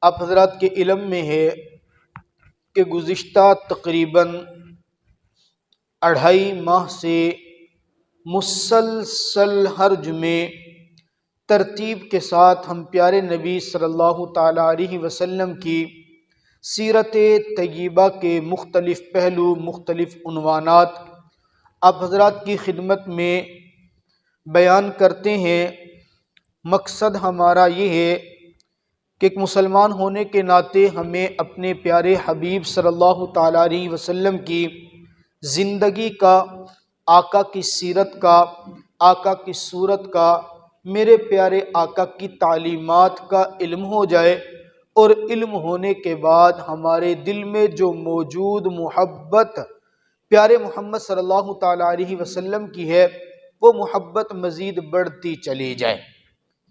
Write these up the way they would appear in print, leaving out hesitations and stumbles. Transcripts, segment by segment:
آپ حضرات کے علم میں ہے کہ گزشتہ تقریباً 2.5 ماہ سے مسلسل ہر جمعے ترتیب کے ساتھ ہم پیارے نبی صلی اللہ تعالی علیہ وسلم کی سیرت طیبہ کے مختلف پہلو، مختلف عنوانات آپ حضرات کی خدمت میں بیان کرتے ہیں۔ مقصد ہمارا یہ ہے کہ ایک مسلمان ہونے کے ناطے ہمیں اپنے پیارے حبیب صلی اللہ تعالی علیہ وسلم کی زندگی کا، آقا کی سیرت کا، آقا کی صورت کا، میرے پیارے آقا کی تعلیمات کا علم ہو جائے، اور علم ہونے کے بعد ہمارے دل میں جو موجود محبت پیارے محمد صلی اللہ تعالی علیہ وسلم کی ہے وہ محبت مزید بڑھتی چلی جائے،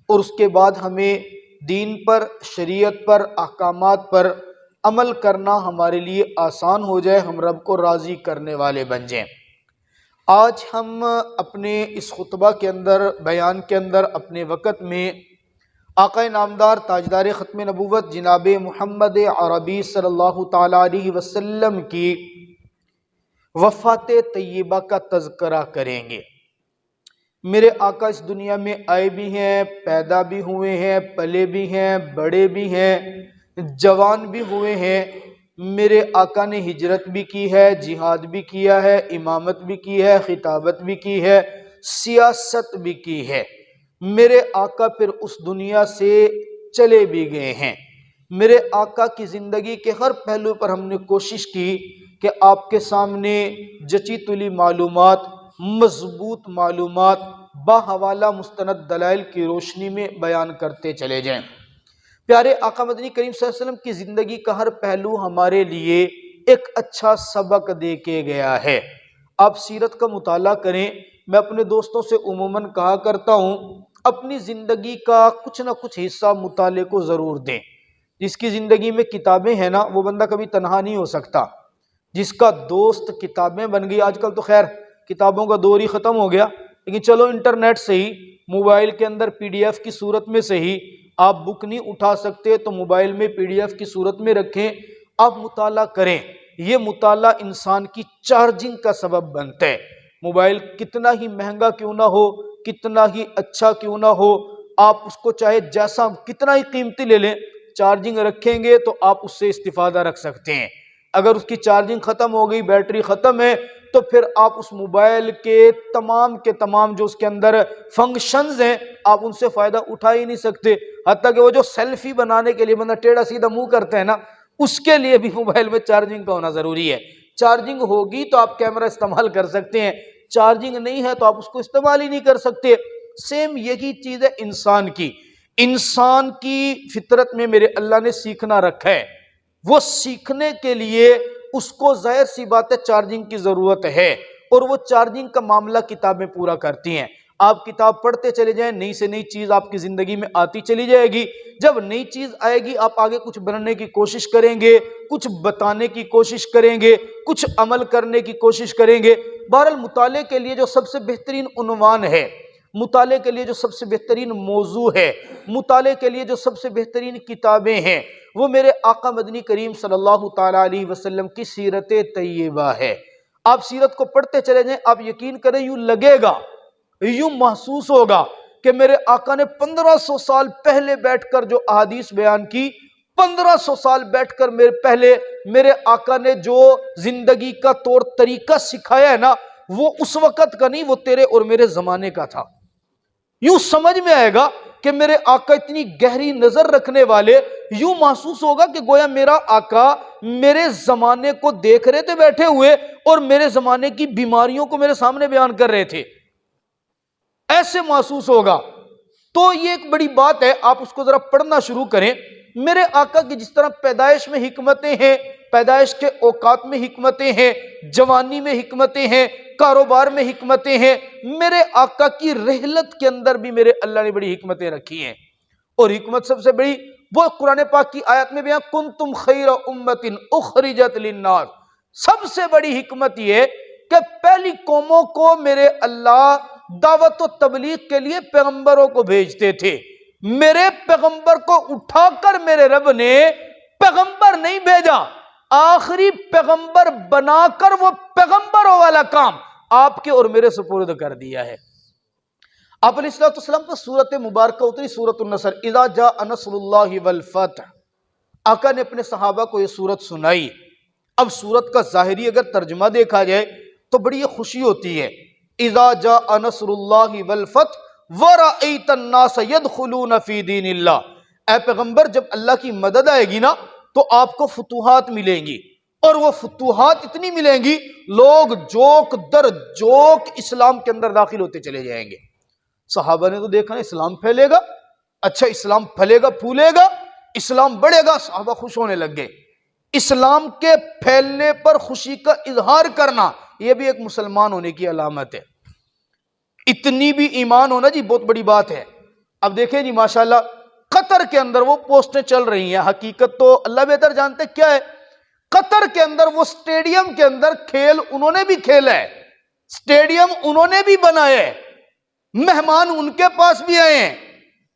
اور اس کے بعد ہمیں دین پر، شریعت پر، احکامات پر عمل کرنا ہمارے لیے آسان ہو جائے، ہم رب کو راضی کرنے والے بن جائیں۔ آج ہم اپنے اس خطبہ کے اندر، بیان کے اندر، اپنے وقت میں آقا نامدار تاجدار ختم نبوت جناب محمد عربی صلی اللہ تعالی علیہ وسلم کی وفات طیبہ کا تذکرہ کریں گے۔ میرے آقا اس دنیا میں آئے بھی ہیں، پیدا بھی ہوئے ہیں، پلے بھی ہیں، بڑے بھی ہیں، جوان بھی ہوئے ہیں۔ میرے آقا نے ہجرت بھی کی ہے، جہاد بھی کیا ہے، امامت بھی کی ہے، خطابت بھی کی ہے، سیاست بھی کی ہے۔ میرے آقا پھر اس دنیا سے چلے بھی گئے ہیں۔ میرے آقا کی زندگی کے ہر پہلو پر ہم نے کوشش کی کہ آپ کے سامنے جچی تلی معلومات، مضبوط معلومات، باحوالہ مستند دلائل کی روشنی میں بیان کرتے چلے جائیں۔ پیارے آقا مدنی کریم صلی اللہ علیہ وسلم کی زندگی کا ہر پہلو ہمارے لیے ایک اچھا سبق دے کے گیا ہے۔ آپ سیرت کا مطالعہ کریں۔ میں اپنے دوستوں سے عموماً کہا کرتا ہوں اپنی زندگی کا کچھ نہ کچھ حصہ مطالعے کو ضرور دیں۔ جس کی زندگی میں کتابیں ہیں نا وہ بندہ کبھی تنہا نہیں ہو سکتا۔ جس کا دوست کتابیں بن گئی، آج کل تو خیر کتابوں کا دور ہی ختم ہو گیا، لیکن چلو انٹرنیٹ سے ہی، موبائل کے اندر PDF کی صورت میں سے ہی آپ بک نہیں اٹھا سکتے تو موبائل میں PDF کی صورت میں رکھیں، آپ مطالعہ کریں۔ یہ مطالعہ انسان کی چارجنگ کا سبب بنتا ہے۔ موبائل کتنا ہی مہنگا کیوں نہ ہو، کتنا ہی اچھا کیوں نہ ہو، آپ اس کو چاہے جیسا کتنا ہی قیمتی لے لیں، چارجنگ رکھیں گے تو آپ اس سے استفادہ رکھ سکتے ہیں۔ اگر اس کی چارجنگ ختم ہو گئی، بیٹری ختم ہے، تو پھر آپ اس موبائل کے تمام جو اس کے اندر فنکشنز ہیں آپ ان سے فائدہ اٹھا ہی نہیں سکتے۔ حتیٰ کہ وہ جو سیلفی بنانے کے لیے بندہ ٹیڑھا سیدھا منہ کرتے ہیں نا، اس کے لیے بھی موبائل میں چارجنگ کا ہونا ضروری ہے۔ چارجنگ ہوگی تو آپ کیمرہ استعمال کر سکتے ہیں، چارجنگ نہیں ہے تو آپ اس کو استعمال ہی نہیں کر سکتے۔ سیم یہی چیز ہے انسان کی۔ انسان کی فطرت میں میرے اللہ نے سیکھنا رکھا ہے، وہ سیکھنے کے لیے اس کو ظاہر سی بات ہے چارجنگ کی ضرورت ہے، اور وہ چارجنگ کا معاملہ کتابیں پورا کرتی ہیں۔ آپ کتاب پڑھتے چلے جائیں، نئی سے نئی چیز آپ کی زندگی میں آتی چلی جائے گی۔ جب نئی چیز آئے گی آپ آگے کچھ بننے کی کوشش کریں گے، کچھ بتانے کی کوشش کریں گے، کچھ عمل کرنے کی کوشش کریں گے۔ بہرحال مطالعے کے لیے جو سب سے بہترین عنوان ہے، مطالعے کے لیے جو سب سے بہترین موضوع ہے، مطالعے کے لیے جو سب سے بہترین کتابیں ہیں، وہ میرے آقا مدنی کریم صلی اللہ تعالی علیہ وسلم کی سیرت طیبہ ہے۔ آپ سیرت کو پڑھتے چلے جائیں، آپ یقین کریں یوں لگے گا، یوں محسوس ہوگا کہ میرے آقا نے 1500 سال پہلے بیٹھ کر جو احادیث بیان کی، 1500 سال بیٹھ کر میرے آقا نے جو زندگی کا طور طریقہ سکھایا ہے نا، وہ اس وقت کا نہیں، وہ تیرے اور میرے زمانے کا تھا۔ یوں سمجھ میں آئے گا کہ میرے آقا اتنی گہری نظر رکھنے والے، یوں محسوس ہوگا کہ گویا میرا آقا میرے زمانے کو دیکھ رہے تھے بیٹھے ہوئے، اور میرے زمانے کی بیماریوں کو میرے سامنے بیان کر رہے تھے، ایسے محسوس ہوگا۔ تو یہ ایک بڑی بات ہے، آپ اس کو ذرا پڑھنا شروع کریں۔ میرے آقا کی جس طرح پیدائش میں حکمتیں ہیں، پیدائش کے اوقات میں حکمتیں ہیں، جوانی میں حکمتیں ہیں، کاروبار میں حکمتیں ہیں، میرے آقا کی رحلت کے اندر بھی میرے اللہ نے بڑی حکمتیں رکھی ہیں۔ اور حکمت سب سے بڑی وہ قرآن پاک کی آیت میں بیان، کنتم خیر امت اخرجت للناس، سب سے بڑی حکمت یہ کہ پہلی قوموں کو میرے اللہ دعوت و تبلیغ کے لیے پیغمبروں کو بھیجتے تھے۔ میرے پیغمبر کو اٹھا کر میرے رب نے پیغمبر نہیں بھیجا، آخری پیغمبر بنا کر وہ پیغمبروں والا کام آپ کے اور میرے سپرد کر دیا ہے۔ آپ علیہ الصلوۃ والسلام پر سورت مبارکہ اتری، سورت النصر، اذا جاء نصر اللہ والفتح۔ آقا نے اپنے صحابہ کو یہ سورت سنائی۔ اب سورت کا ظاہری اگر ترجمہ دیکھا جائے تو بڑی خوشی ہوتی ہے، اذا جاء نصر اللہ والفتح ورأیت الناس يدخلون فی دین اللہ۔ اے پیغمبر، جب اللہ کی مدد آئے گی نا تو آپ کو فتوحات ملیں گی، اور وہ فتوحات اتنی ملیں گی لوگ جوک در جوک اسلام کے اندر داخل ہوتے چلے جائیں گے۔ صحابہ نے تو دیکھا نا اسلام پھیلے گا، اچھا اسلام پھلے گا پھولے گا، اسلام بڑھے گا، صحابہ خوش ہونے لگ گئے۔ اسلام کے پھیلنے پر خوشی کا اظہار کرنا یہ بھی ایک مسلمان ہونے کی علامت ہے۔ اتنی بھی ایمان ہونا جی بہت بڑی بات ہے۔ اب دیکھیں جی ماشاءاللہ قطر کے اندر وہ پوسٹیں چل رہی ہیں، حقیقت تو اللہ بہتر جانتے کیا ہے۔ قطر کے اندر وہ سٹیڈیم کے اندر کھیل انہوں نے بھی کھیلا ہے، سٹیڈیم انہوں نے بھی بنایا ہے، مہمان ان کے پاس بھی آئے ہیں،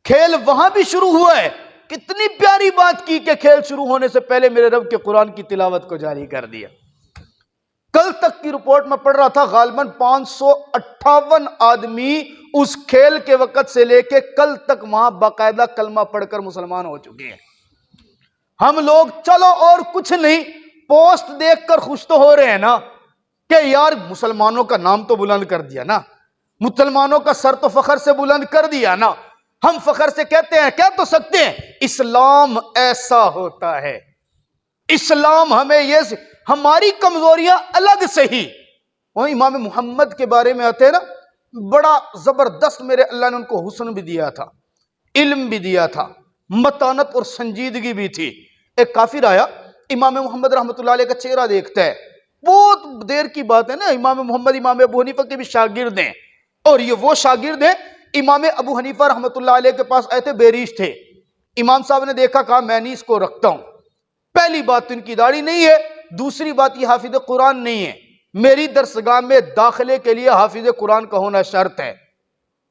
کھیل وہاں بھی شروع ہوا ہے۔ کتنی پیاری بات کی کہ کھیل شروع ہونے سے پہلے میرے رب کے قرآن کی تلاوت کو جاری کر دیا۔ کل تک کی رپورٹ میں پڑھ رہا تھا، غالباً 558 آدمی اس کھیل کے وقت سے لے کے کل تک وہاں باقاعدہ کلمہ پڑھ کر مسلمان ہو چکے ہیں۔ ہم لوگ چلو اور کچھ نہیں، پوسٹ دیکھ کر خوش تو ہو رہے ہیں نا کہ یار مسلمانوں کا نام تو بلند کر دیا نا، مسلمانوں کا سر تو فخر سے بلند کر دیا نا۔ ہم فخر سے کہتے ہیں، کہہ تو سکتے ہیں اسلام ایسا ہوتا ہے، اسلام ہمیں یہ، ہماری کمزوریاں الگ سے ہی۔ وہ امام محمد کے بارے میں آتے ہیں نا، بڑا زبردست میرے اللہ نے ان کو حسن بھی دیا تھا، علم بھی دیا تھا، متانت اور سنجیدگی بھی تھی۔ ایک کافر آیا، امام محمد رحمۃ اللہ علیہ کا چہرہ دیکھتا ہے، بہت دیر کی بات ہے نا، امام محمد امام ابو حنیفہ کے بھی شاگرد ہیں، اور یہ وہ شاگرد ہیں امام ابو حنیفہ رحمۃ اللہ علیہ کے پاس آئے تھے، بیریش تھے۔ امام صاحب نے دیکھا، کہا میں نہیں اس کو رکھتا ہوں، پہلی بات تو ان کی داڑھی نہیں ہے، دوسری بات یہ حافظ قرآن نہیں ہے، میری درسگاہ میں داخلے کے لیے حافظ قرآن کا ہونا شرط ہے۔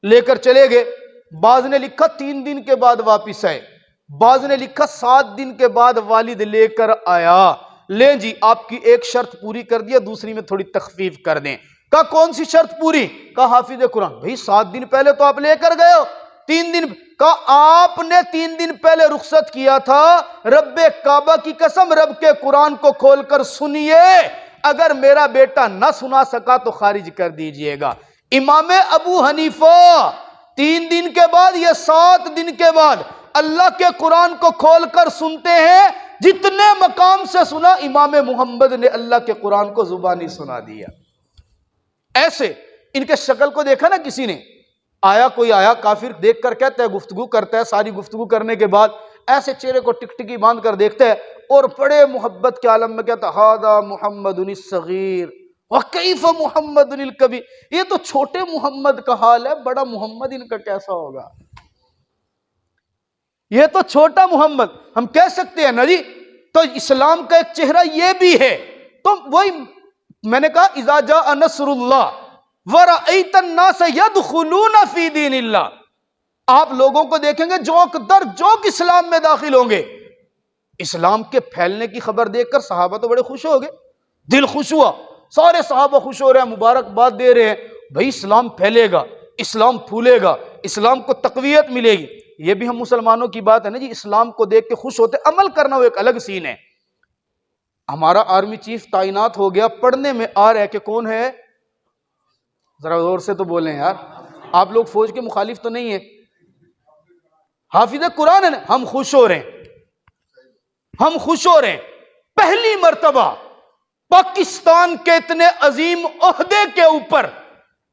لے کر چلے گئے، بعض نے لکھا 3 دن کے بعد واپس آئے، بعض نے لکھا 7 دن کے بعد والد لے کر آیا۔ لیں جی آپ کی ایک شرط پوری کر دیا، دوسری میں تھوڑی تخفیف کر دیں۔ کہا کون سی شرط پوری؟ کہا حافظ قرآن۔ بھئی 7 دن پہلے تو آپ لے کر گئے ہو، 3 دن۔ کہا آپ نے 3 دن پہلے رخصت کیا تھا، رب کعبہ کی قسم رب کے قرآن کو کھول کر سنیے، اگر میرا بیٹا نہ سنا سکا تو خارج کر دیجئے گا۔ امام ابو حنیفہ 3 دن کے بعد یا 7 دن کے بعد اللہ کے قرآن کو کھول کر سنتے ہیں، جتنے مقام سے سنا امام محمد نے اللہ کے قرآن کو زبانی سنا دیا۔ ایسے ان کے شکل کو دیکھا نا کسی نے، آیا کوئی آیا کافر، دیکھ کر کہتا ہے، گفتگو کرتا ہے، ساری گفتگو کرنے کے بعد ایسے چہرے کو ٹکٹکی باندھ کر دیکھتا ہے اور بڑے محبت کے عالم میں کہتا ہے، ہذا محمد الصغیر وکیف محمد الکبیر۔ یہ تو چھوٹے محمد کا حال ہے، بڑا محمد ان کا کیسا ہوگا؟ یہ تو چھوٹا محمد، ہم کہہ سکتے ہیں نا جی۔ تو اسلام کا ایک چہرہ یہ بھی ہے۔ تو وہی میں نے کہا اذا جاء نصر اللہ ورأیت الناس يدخلون فی دین اللہ، آپ لوگوں کو دیکھیں گے جوک در جوک اسلام میں داخل ہوں گے۔ اسلام کے پھیلنے کی خبر دیکھ کر صحابہ تو بڑے خوش ہو گئے، دل خوش ہوا، سارے صحابہ خوش ہو رہے ہیں، مبارکباد دے رہے ہیں، بھائی اسلام پھیلے گا، اسلام پھولے گا، اسلام کو تقویت ملے گی۔ یہ بھی ہم مسلمانوں کی بات ہے نا جی، اسلام کو دیکھ کے خوش ہوتے، عمل کرنا وہ ایک الگ سین ہے۔ ہمارا آرمی چیف تعینات ہو گیا، پڑھنے میں آ رہا ہے کہ کون ہے، ذرا زور سے تو بولیں یار، آپ لوگ فوج کے مخالف تو نہیں ہیں، حافظ قرآن ہے نا، ہم خوش ہو رہے ہیں، ہم خوش ہو رہے ہیں۔ پہلی مرتبہ پاکستان کے اتنے عظیم عہدے کے اوپر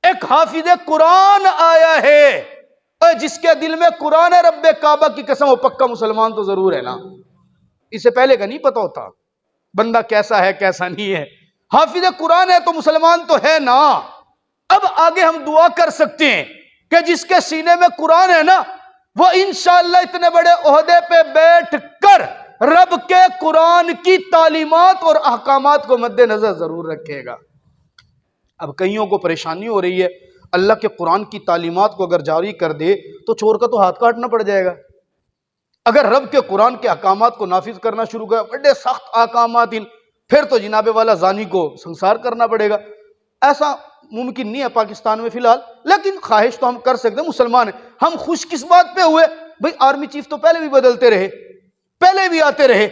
ایک حافظ قرآن آیا ہے، اور جس کے دل میں قرآن ہے، رب کعبہ کی قسم وہ پکا مسلمان تو ضرور ہے نا۔ اس سے پہلے کا نہیں پتا ہوتا بندہ کیسا ہے کیسا نہیں ہے، حافظ قرآن ہے تو مسلمان تو ہے نا۔ اب آگے ہم دعا کر سکتے ہیں کہ جس کے سینے میں قرآن ہے نا، وہ انشاءاللہ اتنے بڑے عہدے پہ بیٹھ کر رب کے قرآن کی تعلیمات اور احکامات کو مد نظر ضرور رکھے گا۔ اب کئیوں کو پریشانی ہو رہی ہے، اللہ کے قرآن کی تعلیمات کو اگر جاری کر دے تو چور کا تو ہاتھ کاٹنا پڑ جائے گا۔ اگر رب کے قرآن کے احکامات کو نافذ کرنا شروع کر بڑے سخت احکامات پھر تو جناب والا زانی کو سنسار کرنا پڑے گا۔ ایسا ممکن نہیں ہے پاکستان میں فی الحال، لیکن خواہش تو ہم کر سکتے ہیں، مسلمان ہیں ہم۔ خوش کس بات پہ ہوئے بھئی آرمی چیف تو پہلے بھی بدلتے رہے، پہلے بھی آتے رہے،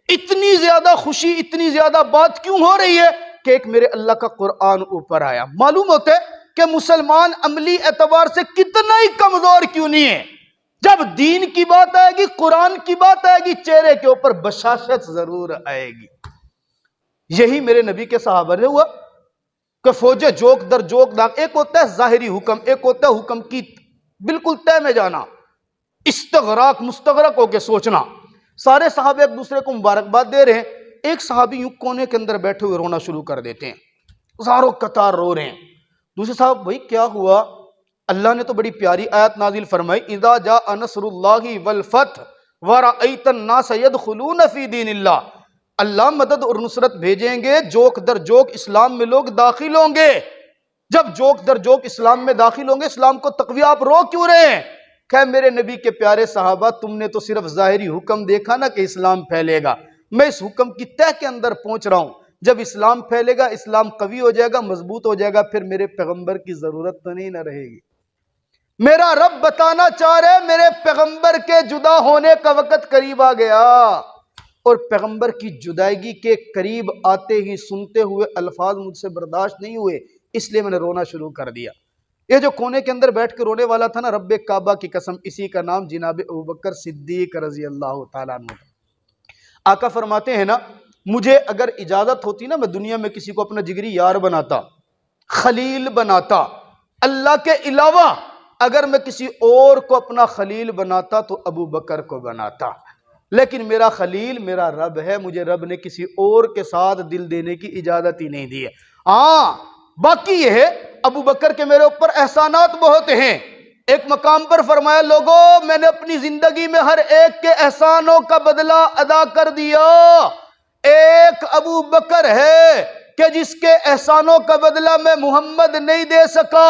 اتنی زیادہ خوشی اتنی زیادہ بات کیوں ہو رہی ہے کہ ایک میرے اللہ کا قرآن اوپر آیا؟ معلوم ہوتا ہے کہ مسلمان عملی اعتبار سے کتنا ہی کمزور کیوں نہیں ہے۔ جب دین کی بات آئے گی، قرآن کی بات آئے گی، چہرے کے اوپر بشاشت ضرور آئے گی۔ یہی میرے نبی کے صحابہ نے ہوا کہ فوجیں جوک در جوک داغ، ایک ہوتا ہے ظاہری حکم، ایک ہوتا ہے حکم کی بالکل طے میں جانا، استغراق مستغرق ہو کے سوچنا۔ سارے صحابہ ایک دوسرے کو مبارکباد دے رہے ہیں، ایک صحابی یوں کونے کے اندر بیٹھے ہوئے رونا شروع کر دیتے ہیں، زاروں قطار رو رہے ہیں۔ دوسرے صاحب بھائی کیا ہوا؟ اللہ نے تو بڑی پیاری آیت نازل فرمائی، اذا جاء نصر اللہ والفتح ورأیت الناس يدخلون فی دین اللہ۔ اللہ مدد اور نصرت بھیجیں گے، جوک در جوک اسلام میں لوگ داخل ہوں گے۔ جب جوک در جوک اسلام میں داخل ہوں گے، اسلام کو تقویہ آپ رو کیوں رہے ہیں؟ کہ میرے نبی کے پیارے صحابہ، تم نے تو صرف ظاہری حکم دیکھا نا کہ اسلام پھیلے گا، میں اس حکم کی تہ کے اندر پہنچ رہا ہوں۔ جب اسلام پھیلے گا، اسلام قوی ہو جائے گا، مضبوط ہو جائے گا، پھر میرے پیغمبر کی ضرورت تو نہیں نہ رہے گی۔ میرا رب بتانا چاہ رہے میرے پیغمبر کے جدا ہونے کا وقت قریب آ گیا، اور پیغمبر کی جدائیگی کے قریب آتے ہی سنتے ہوئے الفاظ مجھ سے برداشت نہیں ہوئے، اس لیے میں نے رونا شروع کر دیا۔ یہ جو کونے کے اندر بیٹھ کے رونے والا تھا نا، رب کعبہ کی قسم اسی کا نام جناب ابوبکر صدیق رضی اللہ تعالیٰ عنہ۔ آقا فرماتے ہیں نا، مجھے اگر اجازت ہوتی نا، میں دنیا میں کسی کو اپنا جگری یار بناتا، خلیل بناتا، اللہ کے علاوہ اگر میں کسی اور کو اپنا خلیل بناتا تو ابو بکر کو بناتا، لیکن میرا خلیل میرا رب ہے، مجھے رب نے کسی اور کے ساتھ دل دینے کی اجازت ہی نہیں دی ہے۔ ہاں باقی یہ ہے ابو بکر کے میرے اوپر احسانات بہت ہیں۔ ایک مقام پر فرمایا، لوگوں میں نے اپنی زندگی میں ہر ایک کے احسانوں کا بدلہ ادا کر دیا، ایک ابو بکر ہے کہ جس کے احسانوں کا بدلہ میں محمد نہیں دے سکا۔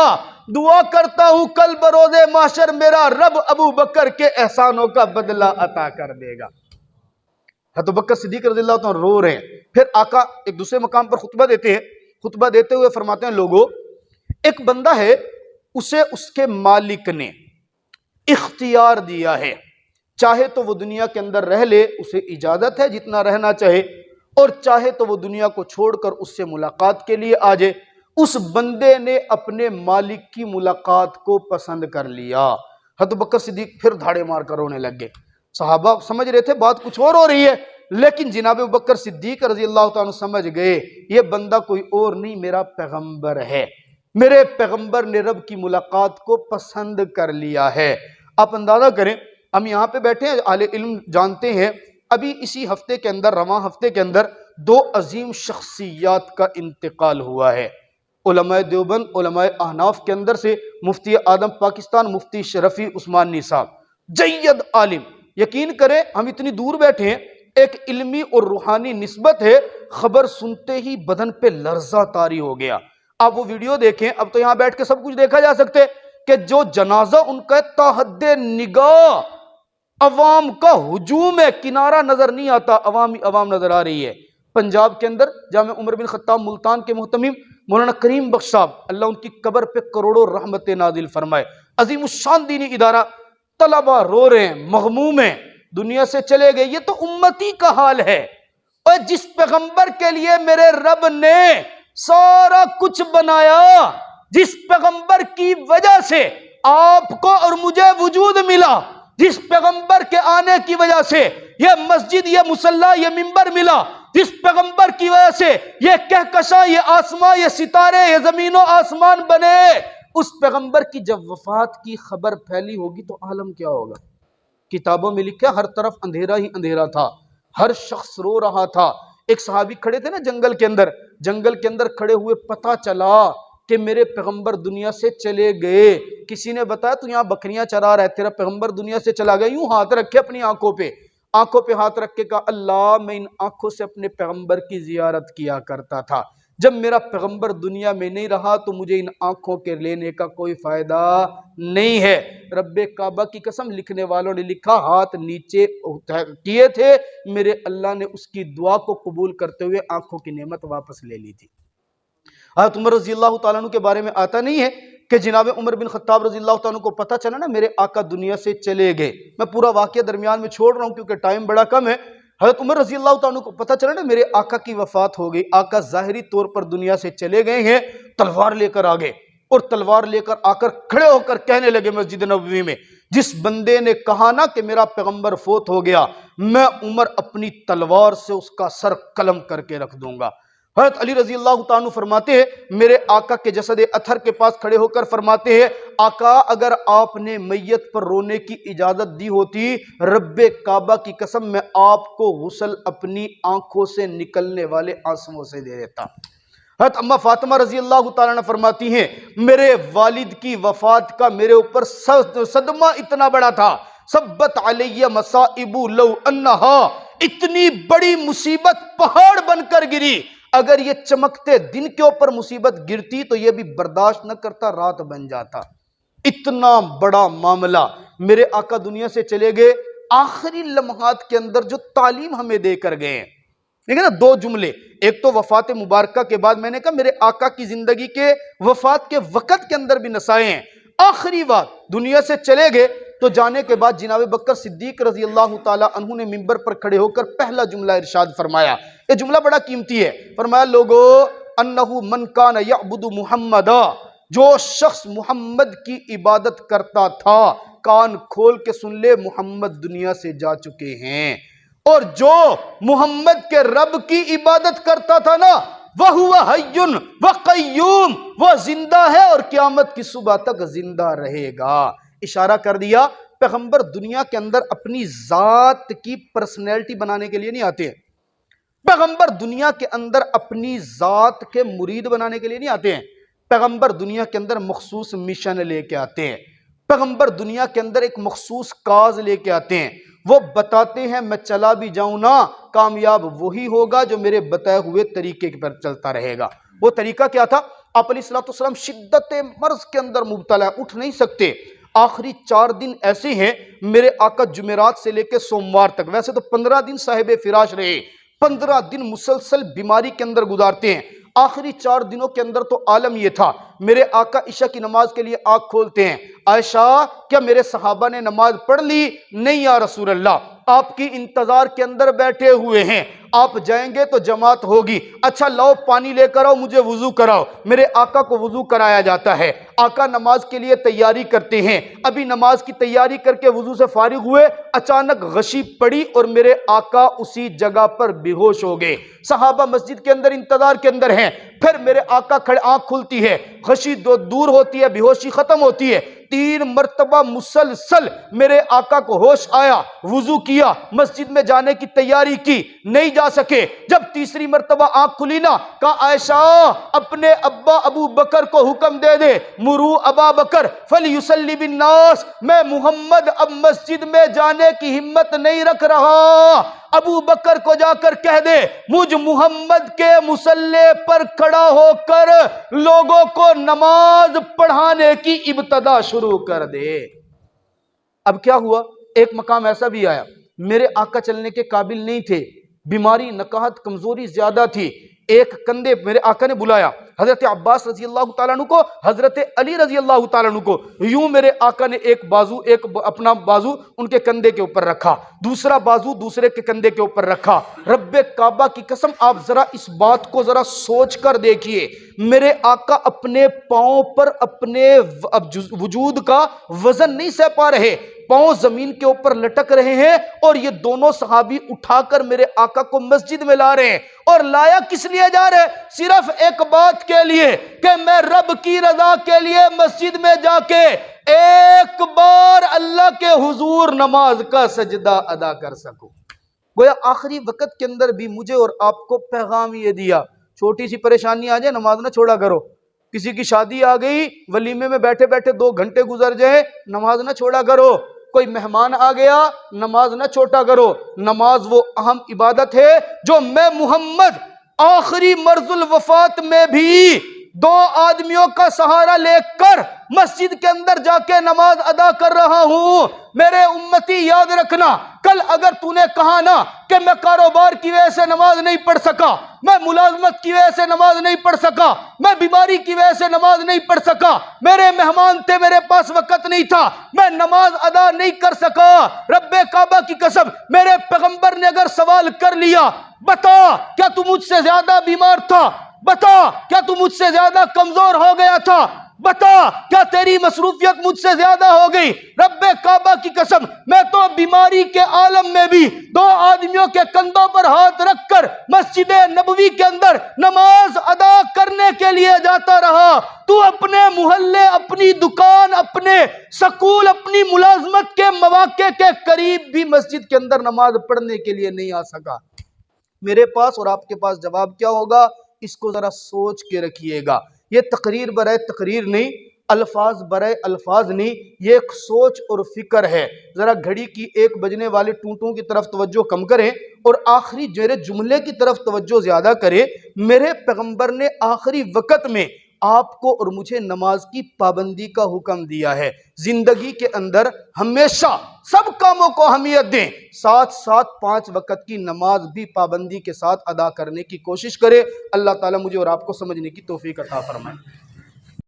دعا کرتا ہوں کل بروز محشر میرا رب ابو بکر کے احسانوں کا بدلہ عطا کر دے گا۔ حضرت بکر صدیق رضی اللہ عنہ رو رہے ہیں۔ پھر آقا ایک دوسرے مقام پر خطبہ دیتے ہیں، خطبہ دیتے ہوئے فرماتے ہیں، لوگوں ایک بندہ ہے، اسے اس کے مالک نے اختیار دیا ہے، چاہے تو وہ دنیا کے اندر رہ لے، اسے اجازت ہے جتنا رہنا چاہے، اور چاہے تو وہ دنیا کو چھوڑ کر اس سے ملاقات کے لیے آ جائے۔ اس بندے نے اپنے مالک کی ملاقات کو پسند کر لیا۔ حضرت بکر صدیق پھر دھاڑے مار کر رونے لگ گئے۔ صحابہ سمجھ رہے تھے بات کچھ اور ہو رہی ہے، لیکن جناب بکر صدیق رضی اللہ تعالیٰ عنہ سمجھ گئے یہ بندہ کوئی اور نہیں، میرا پیغمبر ہے، میرے پیغمبر نے رب کی ملاقات کو پسند کر لیا ہے۔ آپ اندازہ کریں، ہم یہاں پہ بیٹھے ہیں، اہل علم جانتے ہیں، ابھی اسی ہفتے کے اندر، رواں ہفتے کے اندر، دو عظیم شخصیات کا انتقال ہوا ہے۔ علماء دیوبند، علماء احناف کے اندر سے مفتی اعظم پاکستان مفتی شرفی عثمانی صاحب، جید عالم۔ یقین کریں ہم اتنی دور بیٹھے ہیں، ایک علمی اور روحانی نسبت ہے، خبر سنتے ہی بدن پہ لرزہ طاری ہو گیا۔ آپ وہ ویڈیو دیکھیں، اب تو یہاں بیٹھ کے سب کچھ دیکھا جا سکتے کہ جو جنازہ ان کا تا حد نگاہ عوام کا ہجوم ہے، کنارہ نظر نہیں آتا، عوام نظر آ رہی ہے۔ پنجاب کے اندر جامع عمر بن خطاب ملتان کے محتمم مولانا کریم بخش صاحب، اللہ ان کی قبر پہ کروڑوں رحمت نازل فرمائے، عظیم الشان دینی ادارہ، طلبہ رو رہے ہیں، مغموم ہیں، دنیا سے چلے گئے۔ یہ تو امتی کا حال ہے، اور جس پیغمبر کے لیے میرے رب نے سارا کچھ بنایا، جس پیغمبر کی وجہ سے آپ کو اور مجھے وجود ملا، جس پیغمبر کے آنے کی وجہ سے یہ مسجد، یہ مصلی، یہ منبر ملا، جس پیغمبر کی وجہ سے یہ کہکشاں، یہ آسمان، یہ ستارے، یہ زمین و آسمان بنے، اس پیغمبر کی جب وفات کی خبر پھیلی ہوگی تو عالم کیا ہوگا؟ کتابوں میں لکھا ہر طرف اندھیرا ہی اندھیرا تھا، ہر شخص رو رہا تھا۔ ایک صحابی کھڑے تھے نا جنگل کے اندر کھڑے ہوئے، پتہ چلا کہ میرے پیغمبر دنیا سے چلے گئے۔ کسی نے بتایا تو یہاں بکریاں چرا رہا ہے، تیرا پیغمبر دنیا سے چلا گیا۔ یوں ہاتھ رکھے اپنی آنکھوں پہ ہاتھ رکھ کے کہا، اللہ میں ان آنکھوں سے اپنے پیغمبر کی زیارت کیا کرتا تھا، جب میرا پیغمبر دنیا میں نہیں رہا تو مجھے ان آنکھوں کے لینے کا کوئی فائدہ نہیں ہے۔ رب کعبہ کی قسم لکھنے والوں نے لکھا ہاتھ نیچے کیے تھے، میرے اللہ نے اس کی دعا کو قبول کرتے ہوئے آنکھوں کی نعمت واپس لے لی تھی۔ حضرت عمر رضی اللہ تعالیٰ عنہ کے بارے میں آتا نہیں ہے کہ جناب عمر بن خطاب رضی اللہ تعالیٰ عنہ کو پتہ چلا نا میرے آقا دنیا سے چلے گئے، میں پورا واقعہ درمیان میں چھوڑ رہا ہوں کیونکہ ٹائم بڑا کم ہے۔ حضرت عمر رضی اللہ تعالیٰ عنہ کو پتہ چلا نا میرے آقا کی وفات ہو گئی، آقا ظاہری طور پر دنیا سے چلے گئے ہیں، تلوار لے کر آگے، اور تلوار لے کر آ کر کھڑے ہو کر کہنے لگے مسجد نبوی میں، جس بندے نے کہا نا کہ میرا پیغمبر فوت ہو گیا، میں عمر اپنی تلوار سے اس کا سر قلم کر کے رکھ دوں گا۔ حضرت علی رضی اللہ تعالیٰ عنہ فرماتے ہیں میرے آقا کے جسد اطہر کے پاس کھڑے ہو کر فرماتے ہیں آقا اگر آپ نے میت پر رونے کی اجازت دی ہوتی رب کعبہ کی قسم میں آپ کو غسل اپنی آنکھوں سے نکلنے والے آنسوؤں سے دے دیتا۔ حضرت اماں فاطمہ رضی اللہ تعالیٰ عنہ فرماتی ہیں میرے والد کی وفات کا میرے اوپر صدمہ اتنا بڑا تھا، سبت علیہ مصائب لو انہا، اتنی بڑی مصیبت پہاڑ بن کر گری، اگر یہ چمکتے دن کے اوپر مصیبت گرتی تو یہ بھی برداشت نہ کرتا، رات بن جاتا۔ اتنا بڑا معاملہ، میرے آقا دنیا سے چلے گئے، آخری لمحات کے اندر جو تعلیم ہمیں دے کر گئے ہیں، دیکھیں نا دو جملے، ایک تو وفات مبارکہ کے بعد میں نے کہا میرے آقا کی زندگی کے وفات کے وقت کے اندر بھی نصائح ہیں، آخری بات دنیا سے چلے گئے تو جانے کے بعد جناب بکر صدیق رضی اللہ تعالیٰ عنہ نے منبر پر کھڑے ہو کر پہلا جملہ ارشاد فرمایا، یہ جملہ بڑا قیمتی ہے، فرمایا لوگو انہو من کان یعبد محمدا، جو شخص محمد کی عبادت کرتا تھا کان کھول کے سن لے محمد دنیا سے جا چکے ہیں، اور جو محمد کے رب کی عبادت کرتا تھا نا وَهُوَ حَيٌّ وَقَيُّومٌ، وہ زندہ ہے اور قیامت کی صبح تک زندہ رہے گا۔ اشارہ کر دیا پیغمبر دنیا کے اندر اپنی ذات کی پرسنالٹی بنانے کے لیے نہیں آتے ہیں، پیغمبر دنیا کے اندر اپنی ذات کے مرید بنانے کے لیے نہیں آتے ہیں، پیغمبر دنیا کے اندر مخصوص مشن لے کے آتے ہیں، پیغمبر دنیا کے اندر ایک مخصوص کاز لے کے آتے ہیں، وہ بتاتے ہیں میں چلا بھی جاؤں نا کامیاب وہی ہوگا جو میرے بتائے ہوئے طریقے پر چلتا رہے گا۔ وہ طریقہ کیا تھا؟ آپ علیہ السلام شدت مرض کے اندر مبتلا، اٹھ نہیں سکتے، آخری 4 دن ایسے ہیں میرے آقا جمعرات سے لے کے سوموار تک، ویسے تو 15 دن صاحب فراش رہے، 15 دن مسلسل بیماری کے اندر گزارتے ہیں، آخری 4 دنوں کے اندر تو عالم یہ تھا میرے آقا عشاء کی نماز کے لیے آنکھ کھولتے ہیں، عائشہ کیا میرے صحابہ نے نماز پڑھ لی؟ نہیں یا رسول اللہ، آپ کی انتظار کے اندر بیٹھے ہوئے ہیں، آپ جائیں گے تو جماعت ہوگی، اچھا لاؤ پانی لے کر آؤ مجھے وضو کراؤ، میرے آقا کو وضو کرایا جاتا ہے، آقا نماز کے لیے تیاری کرتے ہیں، ابھی نماز کی تیاری کر کے وضو سے فارغ ہوئے، اچانک غشی پڑی اور میرے آقا اسی جگہ پر بے ہوش ہو گئے، صحابہ مسجد کے اندر انتظار کے اندر ہیں، پھر میرے آقا کھڑے، آنکھ کھلتی ہے، غشی دور ہوتی ہے، بے ہوشی ختم ہوتی ہے، 3 مرتبہ مسلسل میرے آقا کو ہوش آیا، وضو کیا، مسجد میں جانے کی تیاری کی، نہیں جا سکے، جب تیسری مرتبہ آنکھ کھلی نا کہا عائشہ اپنے ابا ابو بکر کو حکم دے دے، مرو ابا بکر فلیصلی بالناس، میں محمد اب مسجد میں جانے کی ہمت نہیں رکھ رہا، ابو بکر کو جا کر کہہ دے مجھ محمد کے مصلی پر کھڑا ہو کر لوگوں کو نماز پڑھانے کی ابتدا شروع کر دے۔ اب کیا ہوا؟ ایک مقام ایسا بھی آیا میرے آقا چلنے کے قابل نہیں تھے، بیماری نکاہت کمزوری زیادہ تھی، ایک کندھے میرے آقا نے بلایا حضرت عباس رضی اللہ تعالیٰ عنہ کو، حضرت علی رضی اللہ تعالیٰ عنہ کو، یوں میرے آقا نے ایک اپنا بازو ان کے کندھے کے اوپر رکھا، دوسرا بازو دوسرے کے کندھے کے اوپر رکھا، رب کعبہ کی قسم آپ ذرا اس بات کو ذرا سوچ کر دیکھیے، میرے آقا اپنے پاؤں پر اپنے وجود کا وزن نہیں سہ پا رہے، پاؤں زمین کے اوپر لٹک رہے ہیں، اور یہ دونوں صحابی اٹھا کر میرے آقا کو مسجد میں لا رہے ہیں، اور لایا کس لیے جا رہے؟ صرف ایک بات کے لیے کہ میں رب کی رضا کے لیے مسجد میں جا کے ایک بار اللہ کے حضور نماز کا سجدہ ادا کر سکوں۔ گویا آخری وقت کے اندر بھی مجھے اور آپ کو پیغام یہ دیا، چھوٹی سی پریشانی آ جائے نماز نہ چھوڑا کرو، کسی کی شادی آ گئی ولیمے میں بیٹھے بیٹھے 2 گھنٹے گزر جائے نماز نہ چھوڑا کرو، کوئی مہمان آ گیا نماز نہ چھوٹا کرو، نماز وہ اہم عبادت ہے جو میں محمد آخری مرض الوفات میں بھی 2 آدمیوں کا سہارا لے کر مسجد کے اندر جا کے نماز ادا کر رہا ہوں۔ میرے امتی یاد رکھنا، کل اگر تو نے کہا نا کہ میں کاروبار کی وجہ سے نماز نہیں پڑھ سکا، میں ملازمت کی وجہ سے نماز نہیں پڑھ سکا، میں بیماری کی وجہ سے نماز نہیں پڑھ سکا، میرے مہمان تھے، میرے پاس وقت نہیں تھا، میں نماز ادا نہیں کر سکا، رب کعبہ کی قسم میرے پیغمبر نے اگر سوال کر لیا، بتا کیا تو مجھ سے زیادہ بیمار تھا؟ بتا کیا تو مجھ سے زیادہ کمزور ہو گیا تھا؟ بتا کیا تیری مصروفیت مجھ سے زیادہ ہو گئی؟ رب کعبہ کی قسم میں تو بیماری کے عالم میں بھی 2 آدمیوں کے کندھوں پر ہاتھ رکھ کر مسجد نبوی کے اندر نماز ادا کرنے کے لیے جاتا رہا۔ تو اپنے محلے، اپنی دکان، اپنے سکول، اپنی ملازمت کے مواقع کے قریب بھی مسجد کے اندر نماز پڑھنے کے لیے نہیں آ سکا۔ میرے پاس اور آپ کے پاس جواب کیا ہوگا؟ اس کو ذرا سوچ کے رکھیے گا۔ یہ تقریر برائے تقریر نہیں، الفاظ برائے الفاظ نہیں، یہ ایک سوچ اور فکر ہے۔ ذرا گھڑی کی 1 بجنے والے ٹونٹوں کی طرف توجہ کم کریں اور آخری میرے جملے کی طرف توجہ زیادہ کریں۔ میرے پیغمبر نے آخری وقت میں آپ کو اور مجھے نماز کی پابندی کا حکم دیا ہے۔ زندگی کے اندر ہمیشہ سب کاموں کو اہمیت دیں، ساتھ ساتھ 5 وقت کی نماز بھی پابندی کے ساتھ ادا کرنے کی کوشش کرے۔ اللہ تعالیٰ مجھے اور آپ کو سمجھنے کی توفیق عطا فرمائے۔